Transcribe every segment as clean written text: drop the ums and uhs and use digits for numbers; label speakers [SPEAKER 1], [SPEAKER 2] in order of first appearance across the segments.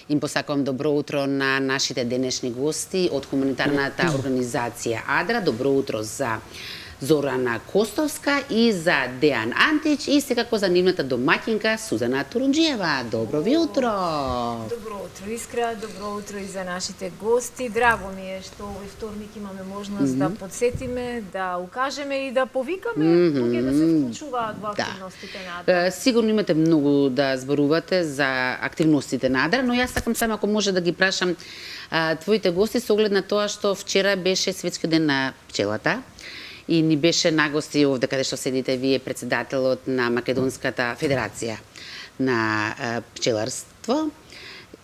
[SPEAKER 1] Им посакувам добро утро на нашите денешни гости од хуманитарната организација Адра. Добро утро за Зорана Костовска и за Дејан Антич и секако за нивната домаќинка Сузана Турунџиева. Добро ви утро!
[SPEAKER 2] Добро утро, Искра, добро утро и за нашите гости. Драго ми е што овој вторник имаме можност да подсетиме, да укажеме и да повикаме луѓе да се вклучуваат во активностите на Адра.
[SPEAKER 1] Сигурно имате многу да зборувате за активностите на Адра, но јас сакам само ако може да ги прашам твоите гости со оглед на тоа што вчера беше Светски ден на пчелата. И ни беше нагости овде каде што седите вие, председателот на Македонската федерација на пчеларство.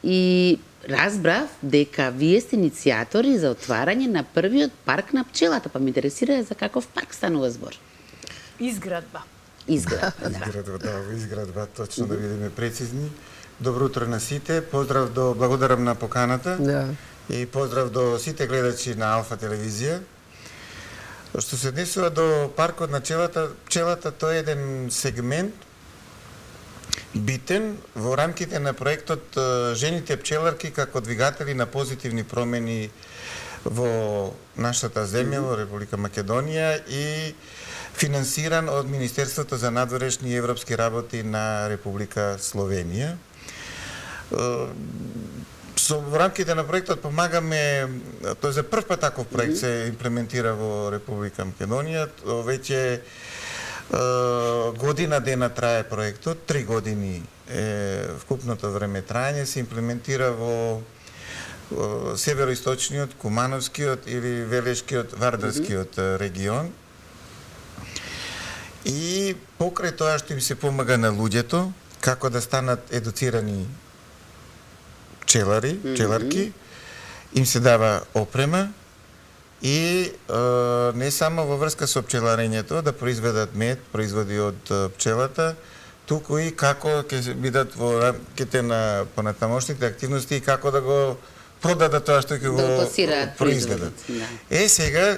[SPEAKER 1] И разбрав дека вие сте иницијатори за отварање на првиот парк на пчелата. Па ме интересира за каков парк станува збор.
[SPEAKER 2] Изградба.
[SPEAKER 1] Изградба,
[SPEAKER 3] изградба, точно да бидеме прецизни. Добро утро на сите, поздрав благодарам на поканата и поздрав до сите гледачи на Алфа телевизија. Што се однесува до паркот на пчелата, тој е еден сегмент битен во рамките на проектот Жените пчеларки како двигатели на позитивни промени во нашата земја, во Република Македонија и финансиран од Министерството за надворешни и европски работи на Република Словенија. Во рамките на проектот помагаме, тој за прв пат таков проект се имплементира во Република Македонија. Веќе година дена трае проектот, 3 години е вкупното време траење, се имплементира во североисточниот, Кумановскиот или Велешкиот, Вардарскиот регион. И покрај тоа што им се помага на луѓето, како да станат едуцирани пчеларки, им се дава опрема и не само во врска со пчеларењето да произведат мед, производи од пчелата, туку и како ќе бидат во рамките на понатамошните активности и како да го продадат тоа што ќе го произведат. Сега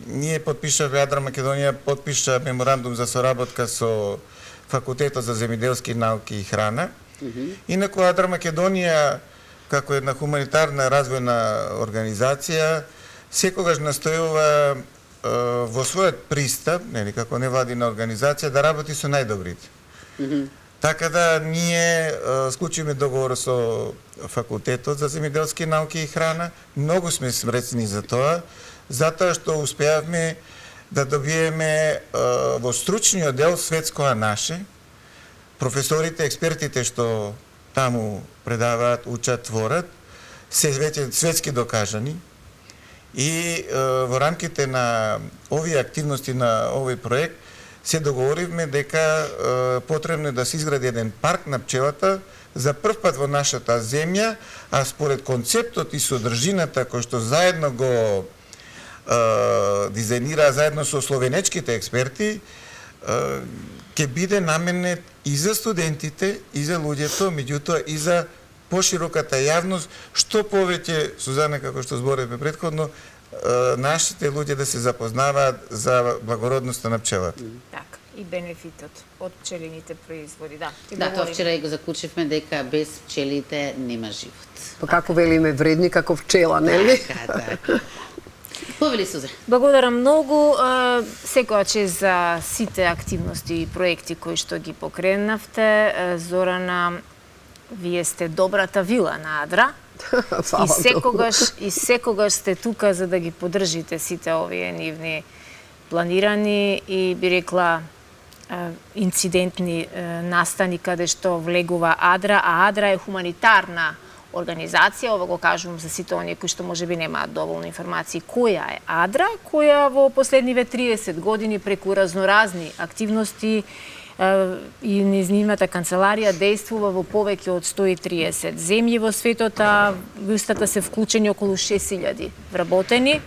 [SPEAKER 3] ние подпишавме, Адра Македонија подпиша меморандум за соработка со Факултетот за земјоделски науки и храна. Инаку Адра Македонија, како една хуманитарна развојна организација, секогаш настојува во својот пристап, како невладина организација, да работи со најдобрите. Така да ние склучиме договор со Факултетот за земјоделски науки и храна. Многу сме среќни за тоа, затоа што успеавме да добиеме во стручниот дел светско наше, професорите, експертите што таму предаваат, учат, творат, се веќе светски докажани. И во рамките на овие активности на овој проект се договоривме дека потребно е да се изгради еден парк на пчелата за прв пат во нашата земја, а според концептот и содржината кој што заедно го дизајнира заедно со словенечките експерти, ќе биде наменет и за студентите, и за луѓето, меѓутоа и за пошироката јавност, што повеќе, Сузана, како што зборевме претходно, нашите луѓе да се запознаваат за благородноста на пчелата.
[SPEAKER 2] Така, и бенефитот од пчелините производи, да.
[SPEAKER 1] Тоа вчера и го заклучивме дека без пчелите нема живот.
[SPEAKER 4] Па како велиме вредни како пчела, нели?
[SPEAKER 1] Така. Повели, Сузе.
[SPEAKER 2] Благодарам многу. Секоја чест за сите активности и проекти кои што ги покренавте. Зорана, вие сте добрата вила на Адра. И секогаш сте тука за да ги поддржите сите овие нивни планирани и би рекла инцидентни настани каде што влегува Адра, а Адра е хуманитарна организација, ова го кажувам за сите оние кои што можеби немаат доволно информации. Која е Адра, која во последниве 30 години преку разноразни активности и нејзината канцеларија действува во повеќе од 130 земји во светот, а во истата се вклучени околу 6000 вработени.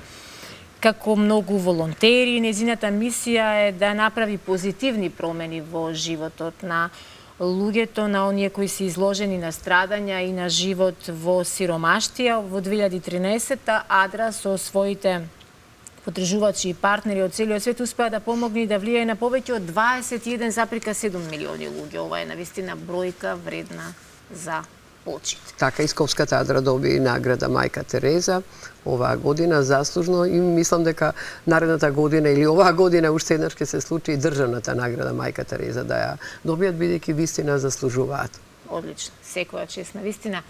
[SPEAKER 2] Како многу волонтери, нејзината мисија е да направи позитивни промени во животот на луѓето, на оние кои се изложени на страдања и на живот во сиромаштија. Во 2013 Адра со своите потрежувачи и партнери од целиот свет успеа да помогне и да влијае на повеќе од 21,7 милиони луѓе. Ова е навистина бројка вредна за почит.
[SPEAKER 4] Така, Исковската Адра доби награда Мајка Тереза оваа година заслужно и мислам дека наредната година или оваа година уште еднаш ќе се случи и државната награда Мајка Тереза да ја добијат, бидејќи вистина заслужуваат.
[SPEAKER 2] Одлично, секоја чест на вистина.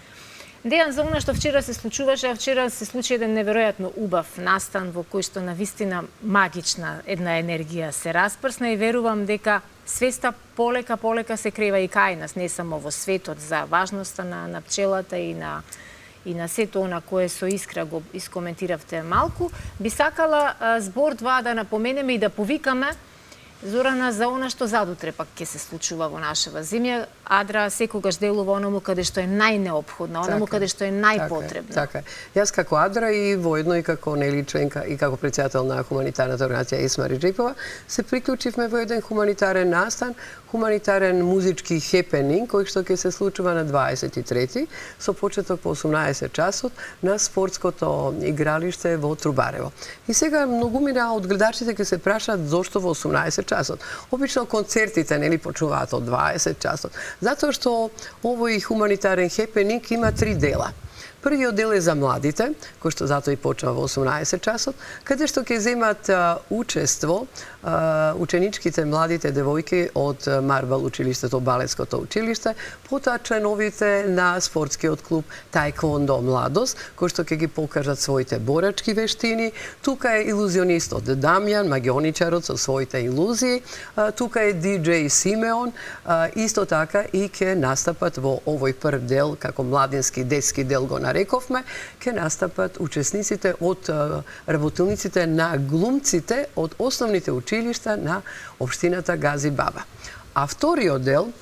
[SPEAKER 2] Дејан, за она што вчера се случуваше, а вчера се случи еден неверојатно убав настан во кој што на вистина магична една енергија се распрсна и верувам дека свеста полека се крива и кај нас, не само во светот, за важноста на пчелата и на сето она кое со Искра го искоментиравте малку. Би сакала збор два да напоменеме и да повикаме Зорана за она што задутре пак ќе се случува во нашава земја. Адра секогаш делува оному каде што е најнеопходно, оному каде што е најпотребно.
[SPEAKER 4] Така е. Јас како Адра и воедно и како нели членка и како председател на хуманитарната организација Есма Реджепова се приклучивме во еден хуманитарен настан, хуманитарен музички хепенинг кој што ќе се случува на 23 со почеток по 18 часот на спортското игралиште во Трубарево. И сега многумина од гледачите ќе се прашаат зошто во 18 часот. Обично концертите нели почнуваат од 20 часот, затоа што овој хуманитарен хепенинг има 3 дела. Првиот дел е за младите, кој што затоа и почнува во 18 часот, каде што ќе земат учество ученичките, младите девојки од Марбал училиштето, балетското училиште, потоа членовите на спортскиот клуб Таеквондо Младост, кој што ќе ги покажат своите борачки вештини. Тука е илузионистот Дамјан, магионичарот со своите илузии. Тука е диџеј Симеон. Исто така и ќе настапат во овој прв дел, како младински, детски дел го нарековме, ќе настапат учесниците од работилниците на глумците од основните училишта на општината Гази Баба. А вториот дел,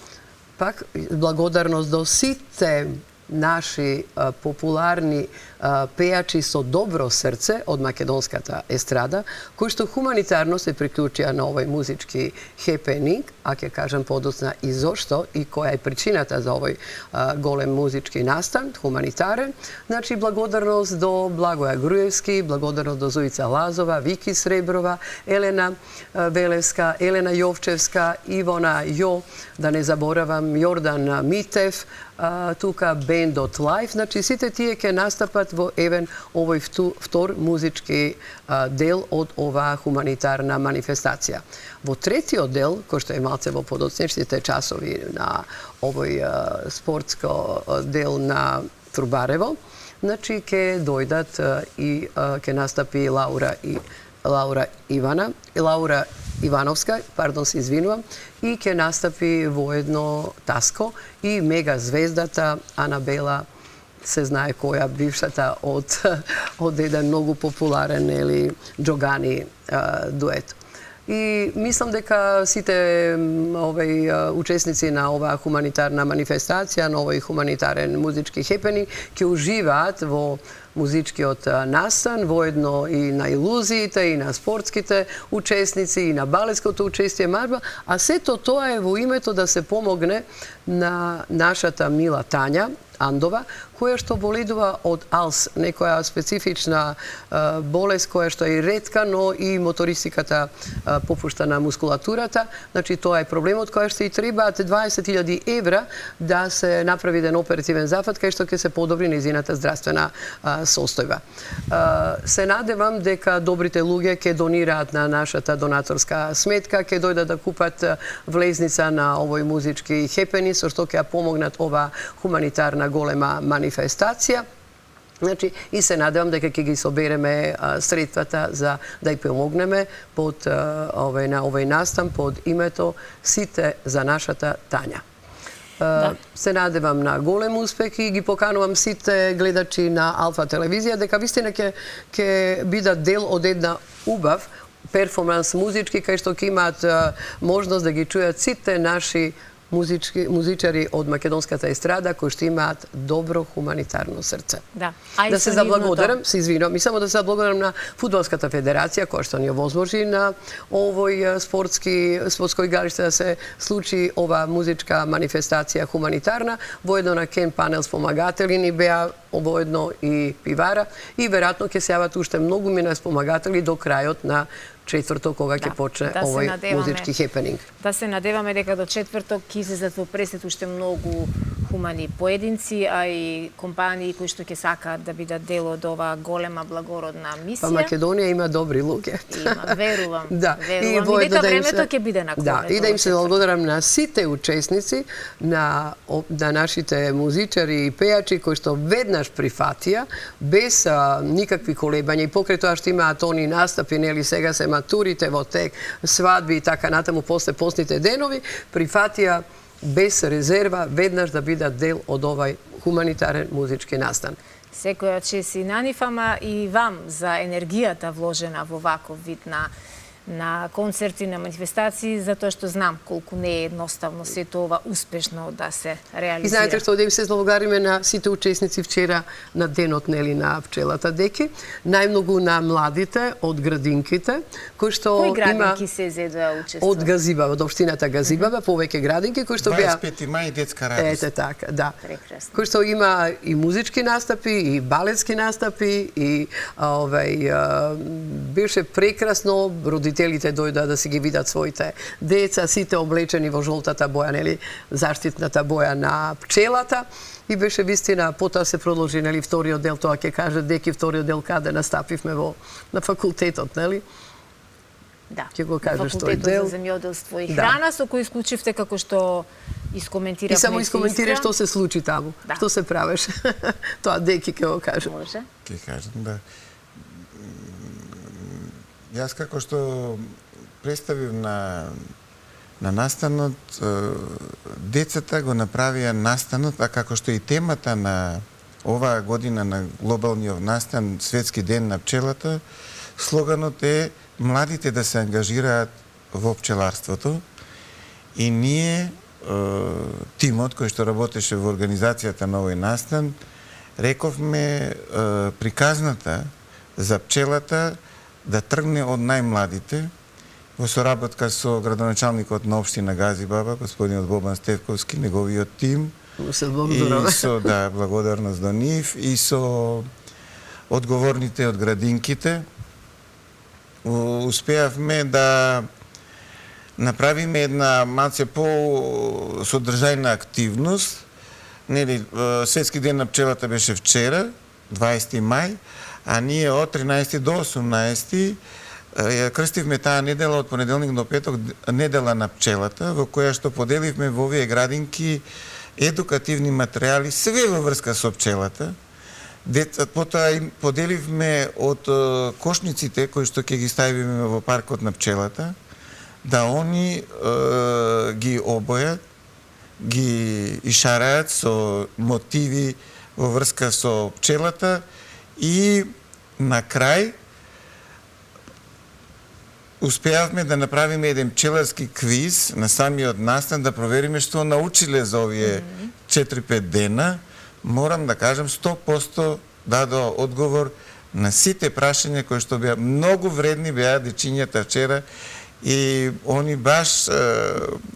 [SPEAKER 4] пак благодарност до сите наши популарни пејачи со добро срце од македонската естрада, кои што хуманитарно се приклучија на овој музички хепенинг, а ќе кажам подоцна и зошто и која е причината за овој голем музички настан, хуманитарен. Значи, благодарност до Благоја Груевски, благодарност до Зоица Лазова, Вики Среброва, Елена Велевска, Елена Јовчевска, Ивона Јо, да не заборавам, Јордан Митев, тука Бендот Лайф, значи сите тие ќе настапат во евен овој втор музички дел од оваа хуманитарна манифестација. Во третиот дел, кој што е малце во подоцнешните часови на овој спортско дел на Трубарево, значи ќе дојдат и ќе настапи Лаура Ивановска, се извинувам, и ќе настапи воедно Таско и мега звездата Анабела, се знае која, бившата од еден многу популарен или Джогани дует. И мислам дека сите учесници на оваа хуманитарна манифестација, на овој хуманитарен музички хепенинг ќе уживаат во музичкиот настан, воедно и на илузиите, и на спортските учесници, и на балетското учествие Марба, а сето тоа е во името да се помогне на нашата мила Тања Андова, која што боледува од АЛС, некоја специфична болест која што е ретка, но и мотористиката попушта на мускулатурата. Значи, тоа е проблемот која што и требаат 20.000 евра да се направи еден оперативен зафат кај што ќе се подобри нејзината здравствена состојба. Се надевам дека добрите луѓе ќе донираат на нашата донаторска сметка, ќе дојдат да купат влезница на овој музички хепенинг, со што ќе помогнат оваа хуманитарна голема манифестација. Значи, и се надевам дека ќе ги собереме средствата за да ја помогнеме на овој настан под името Сите за нашата Тања. Се надевам на голем успех и ги поканувам сите гледачи на Алфа телевизија дека вистина ќе бидат дел од една убав перформанс музички кај што ќе имаат можност да ги чујат сите наши музичари од македонската естрада кои што имаат добро хуманитарно срце.
[SPEAKER 2] Да
[SPEAKER 4] се заблагодарам, се извинувам, и само да се заблагодарам на Фудбалската федерација која што ни овозможи на овој спортско игралиште да се случи ова музичка манифестација хуманитарна, воедно на Кен панел спомагатели ни беа, воедно и пивара, и веројатно ќе се јават уште многу мина спомагатели до крајот на четврток, кога ќе почне овој музички хепенинг.
[SPEAKER 2] Да се надеваме дека до четврток ќе излезат во пресет уште многу хумани поединци, а и компании кои што ќе сакаат да бидат дел од оваа голема благородна мисија.
[SPEAKER 4] Па Македонија има добри луѓе.
[SPEAKER 2] Има, верувам.
[SPEAKER 4] Да.
[SPEAKER 2] Верувам. И дека времето ќе биде на
[SPEAKER 4] Да, и да им се благодарам на сите учесници, на нашите музичари и пејачи кои што веднаш прифатија, без никакви колебања, и покрај тоа што имаат они настапи, нели сега се матурите во тек, свадби и така натаму после постните денови, прифатија без резерва веднаш да бидат дел од овај хуманитарен музички настан.
[SPEAKER 2] Секоја чест и на нив, ама и вам за енергијата вложена во ваков вид на концерти, на манифестации, затоа што знам колку не е едноставно сето ова успешно да се реализира.
[SPEAKER 4] И знаете што, да им се злобогариме на сите учесници вчера на денот, нели, на пчелата деки, најмногу на младите од градинките, кои што
[SPEAKER 2] Кои градинки се зедоа учествуваат?
[SPEAKER 4] Од Газибаба, од општината Газибаба, повеќе градинки кои што беа
[SPEAKER 3] 25 мај детска радост.
[SPEAKER 4] Ете така, да.
[SPEAKER 2] Прекрасно.
[SPEAKER 4] Кои што има и музички настапи, и балетски настапи, и беше прекрасно, родителите дојдоа да си ги видат своите деца, сите облечени во жолтата боја, нели, заштитната боја на пчелата. И беше вистина, потоа се продолжи, нели, вториот дел, тоа ќе каже деки вториот дел каде настапивме на факултетот, нели?
[SPEAKER 2] Да,
[SPEAKER 4] ќе го кажеш тој
[SPEAKER 2] Факултетот
[SPEAKER 4] дел.
[SPEAKER 2] за земјоделство и храна, со кој исклучивте како што искоментиравме.
[SPEAKER 4] И само искоментираш што се случи таму,
[SPEAKER 2] Да.
[SPEAKER 4] што се правеше. Тоа деки ќе го каже.
[SPEAKER 2] Може.
[SPEAKER 3] Ќе кажам, да. Јас како што представив на настанот, децата го направија настанот, а како што и темата на оваа година на глобалниот настан, Светски ден на пчелата, слоганот е младите да се ангажираат во пчеларството. И ние, тимот кој што работеше во организацијата на овој настан, рековме приказната за пчелата да тргне од најмладите, во соработка со градоначалникот на општина Газибаба, господинот Бобан Стевковски, неговиот тим,
[SPEAKER 4] Се
[SPEAKER 3] и
[SPEAKER 4] благодарам.
[SPEAKER 3] со благодарност до нив, и со одговорните од градинките, успеавме да направиме една малце по-содржајна активност. Нели, Светски ден на пчелата беше вчера, 20 мај, а ние од 13 до 18 ја крстивме таа недела од понеделник до петок, недела на пчелата, во која што поделивме во овие градинки едукативни материјали, све во врска со пчелата. Потоа им поделивме од кошниците кои што ќе ги ставиме во паркот на пчелата, да они ги обојат, ги ишараат со мотиви во врска со пчелата и на крај успеавме да направиме еден пчеларски квиз на самиот настан, да провериме што научиле за овие 4-5 дена. Морам да кажам 100% дадоа одговор на сите прашања кои што беа многу вредни, беа дечињата вчера, и они баш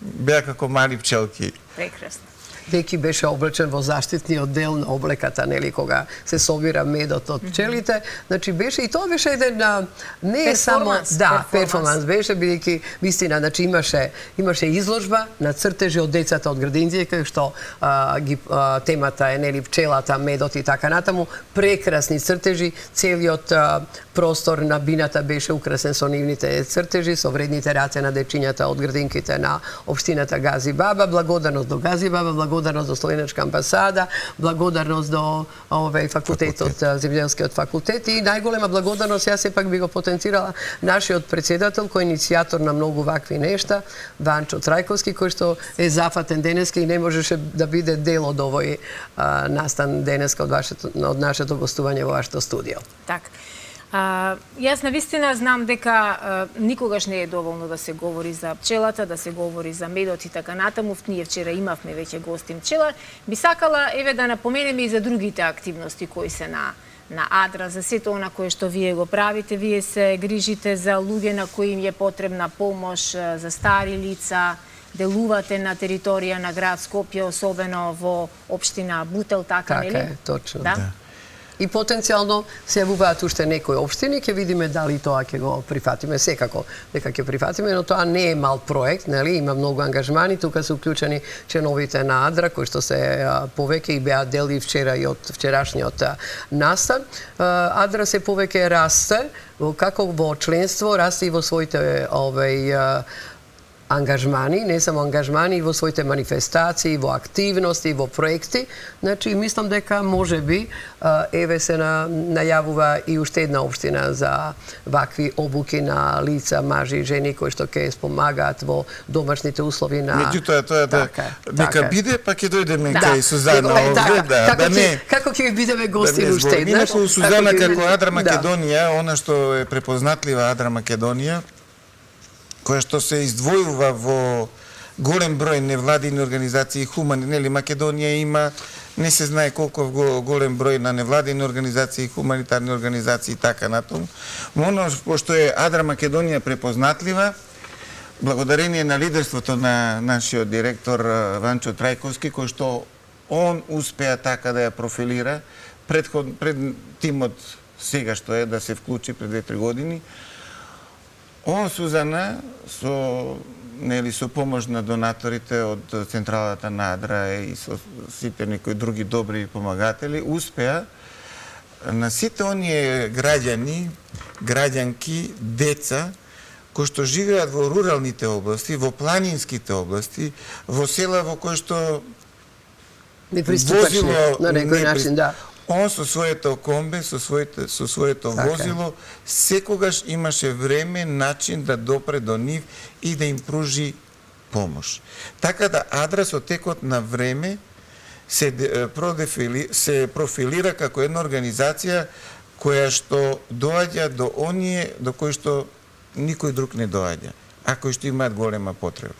[SPEAKER 3] беа како мали пчелки.
[SPEAKER 2] Прекрасно.
[SPEAKER 4] Деки беше облечен во заштитниот дел на облеката, нели, кога се собира медот од пчелите. Значи беше, и тоа беше еден не е само перформанс беше, бидејќи вистина, значи имаше изложба на цртежи од децата од градинците, кај што темата е, нели, пчелата, медот и така натаму, прекрасни цртежи, целиот простор на бината беше украсен со нивните цртежи, со вредните раце на дечињата од градинките на општината Газибаба. Благодарност до Газибаба, благодарност до Словенечка амбасада, благодарност до факултетот, земјоделскиот факултет, и најголема благодарност, јас сепак би го потенцирала, нашиот председател кој е иницијатор на многу вакви нешта, Ванчо Трајковски, кој што е зафатен денеска и не можеше да биде дел од овој настан денеска од нашето гостување во вашето студио.
[SPEAKER 2] Така. Јас навистина знам дека никогаш не е доволно да се говори за пчелата, да се говори за медот и така натаму. Ние вчера имавме веќе гостин пчелар. Би сакала да напоменеме и за другите активности кои се на Адра, за сето она кое што вие го правите. Вие се грижите за луѓе на кои им е потребна помош, за стари лица, делувате на територија на град Скопје, особено во општина Бутел, така, нели?
[SPEAKER 4] Така е, точно.
[SPEAKER 2] Да?
[SPEAKER 4] И потенцијално се јавуваат уште некои општини, ќе видиме дали тоа ќе го прифатиме, секако дека ќе прифатиме, но тоа не е мал проект, нели? Има многу ангажмани, тука се уклучени членовите на Адра, кои што се повеќе и беа дел и вчера и од вчерашниот настан. Адра се повеќе расте, како во членство, расте и во своите ангажмани, не само ангажмани, и во своите манифестации, во активности, во проекти. Значи, мислам дека може би еве се најавува и уште една општина за вакви обуки на лица, мажи и жени кои што ќе спомагаат во домашните услови на...
[SPEAKER 3] Меѓутоа, тоа дека биде, па ќе дојдеме кај Сузана овде,
[SPEAKER 4] Како ќе ви бидеме гости уште еднаш?
[SPEAKER 3] Инаку Сузана како Адра Македонија, она што е препознатлива Адра Македонија, која што се издвојува во голем број невладини организации, нели Македонија има, не се знае колку голем број на невладини организации, хуманитарни организации и така натаму. Оно што е Адра Македонија препознатлива, благодарение на лидерството на нашиот директор Ванчо Трајковски, кој што он успеа така да ја профилира пред тимот сега што е да се вклучи пред 2-3 години. Сузана, со помош на донаторите од Централата на Адра и со сите некои други добри помагатели, успеа на сите оние граѓани, граѓанки, деца, кои што живеат во руралните области, во планинските области, во села во кои што
[SPEAKER 4] неприступачни на некој начин, да.
[SPEAKER 3] Он со своето комбе, со своето возило, секогаш имаше време, начин да допре до нив и да им пружи помош. Така да Адра со текот на време се профилира како една организација која што доаѓа до оние до кои што никој друг не доаѓа, а кои што имаат голема потреба.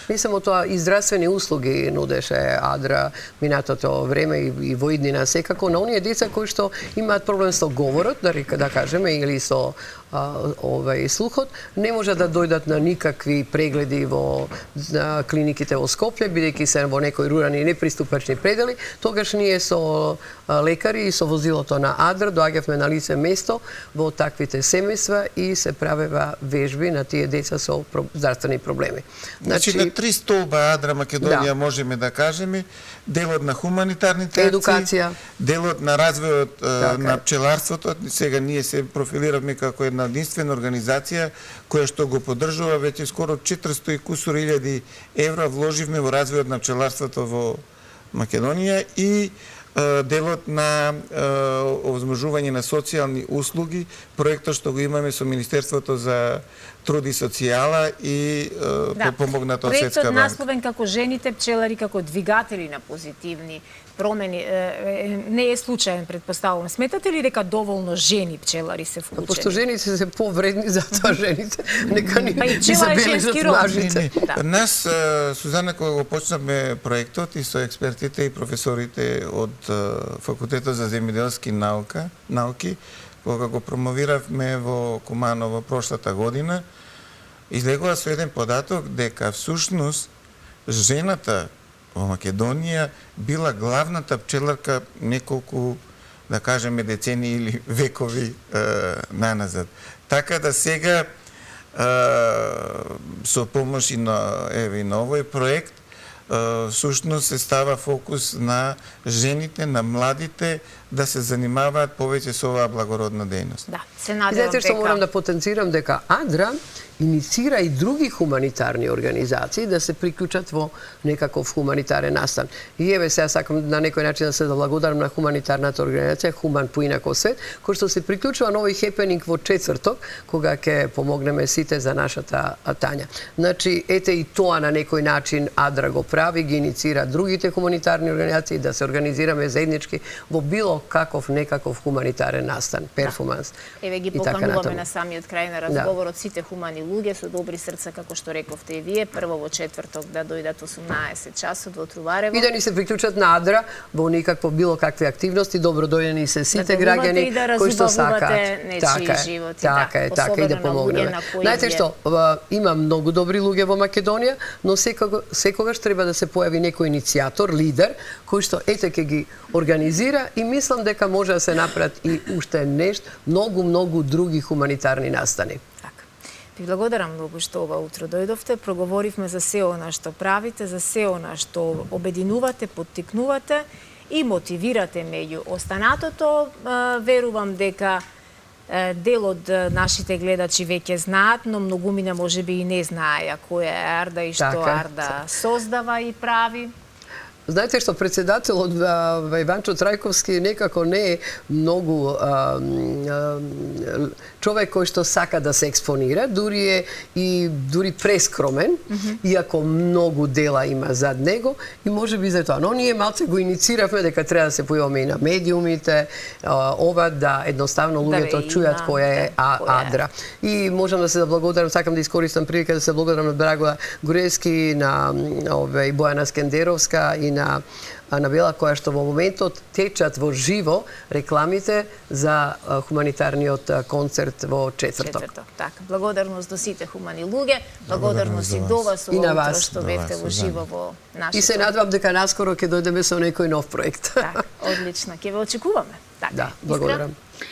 [SPEAKER 4] Не само тоа, и здравствени услуги нудеше Адра минатото време и во иднина секако на оние деца кои што имаат проблем со говорот, да кажеме, или со слухот, не може да дојдат на никакви прегледи во клиниките во Скопје, бидејќи се во некои рурални неприступачни предели. Тогаш ние со лекари и со возилото на Адра доаѓавме на лице место во таквите семејства и се правева вежби на тие деца со здравствени проблеми.
[SPEAKER 3] Значи на 3 столба Адра Македонија можеме да кажеме: делот на хуманитарните
[SPEAKER 4] едукација,
[SPEAKER 3] делот на развојот на пчеларството. Сега ние се профилиравме како една единствена организација која што го поддржува веќе скоро 400 и кусур илјади евра вложивме во развојот на пчеларството во Македонија и делот на овозможување на социјални услуги, проектот што го имаме со Министерството за труд и социјала и помогнато од Светска банка.
[SPEAKER 2] Проектот насловен како жените пчелари како двигатели на позитивни промени не е случаен, предпоставувам. Сметате ли дека доволно жени пчелари се вклучени?
[SPEAKER 4] Пошто жените се повредни, затоа жените нека ни
[SPEAKER 2] забележат
[SPEAKER 4] мажите.
[SPEAKER 3] Нас, Сузана, кога го почнавме проектот и со експертите и професорите од Факултетот за земјоделски науки, кога го промовиравме во Куманово прошлата година, излегува со еден податок дека всушност жената во Македонија била главната пчеларка неколку, да кажеме, децени или векови наназад. Така да сега со помош и на овој проект всушност се става фокус на жените, на младите да се занимаваат повеќе со оваа благородна дејност.
[SPEAKER 2] Да, се надевам
[SPEAKER 4] дека... Знаете што морам да
[SPEAKER 2] дека
[SPEAKER 4] потенцирам дека Адра иницира и други хуманитарни организации да се приклучат во некаков хуманитарен настан. И еве сега сакам на некој начин да се заблагодарам на хуманитарната организација Хуман поинако свет, кој што се приклучува на овој хепенинг во четврток, кога ќе помогнеме сите за нашата Тања. Значи, ете и тоа на некој начин Адра го прави, ги иницира другите хуманитарни организации да се организираме заеднички во било каков некаков хуманитарен настан, перформанс.
[SPEAKER 2] Еве ги покануваме на самиот крај на разговорот сите хумани луѓе со добри срца, како што рековте и вие, прво во четврток да дојдат 18 часот во Труварево.
[SPEAKER 4] И да ни се приклучат на Адра во никакво било какви активности, добро дојдени се сите граѓани кои што сакаат.
[SPEAKER 2] Нечии животи,
[SPEAKER 4] така и да помогнеме. Знаете што, има многу добри луѓе во Македонија, но секогаш треба да се појави некој иницијатор, лидер, кој што ете ќе ги организира и мислам дека може да се направат и уште нешто, многу други хуманитарни настани.
[SPEAKER 2] Така. Ви благодарам многу што ова утро дојдовте, проговоривме за се она што правите, за се она што обединувате, поттикнувате и мотивирате меѓу останатото. Верувам дека дел од нашите гледачи веќе знаат, но многумина можеби и не знаеја која е Арда и што Арда создава и прави.
[SPEAKER 4] Знаете што, председателот Иванчо Трајковски некако не е многу човек кој што сака да се експонира, дури е и прескромен, иако многу дела има зад него и може би за тоа. Но ние малце го иницииравме дека треба да се појавиме и на медиумите, ова да едноставно луѓето чујат која е Адра. И можам да се заблагодарам, сакам да искористам прилика да се благодарам на Драгоја Груевски, на Бојана Скендеровска и на Анабела, која што во моментот течат во живо рекламите за хуманитарниот концерт во четврток.
[SPEAKER 2] Така, благодарност до сите хумани луѓе, благодарност и до вас ова утро што бевте во живо во нашето.
[SPEAKER 4] И се надевам дека наскоро ќе дојдеме со некој нов проект.
[SPEAKER 2] Така, одлично, ќе ве очекуваме.
[SPEAKER 4] Да, благодарам.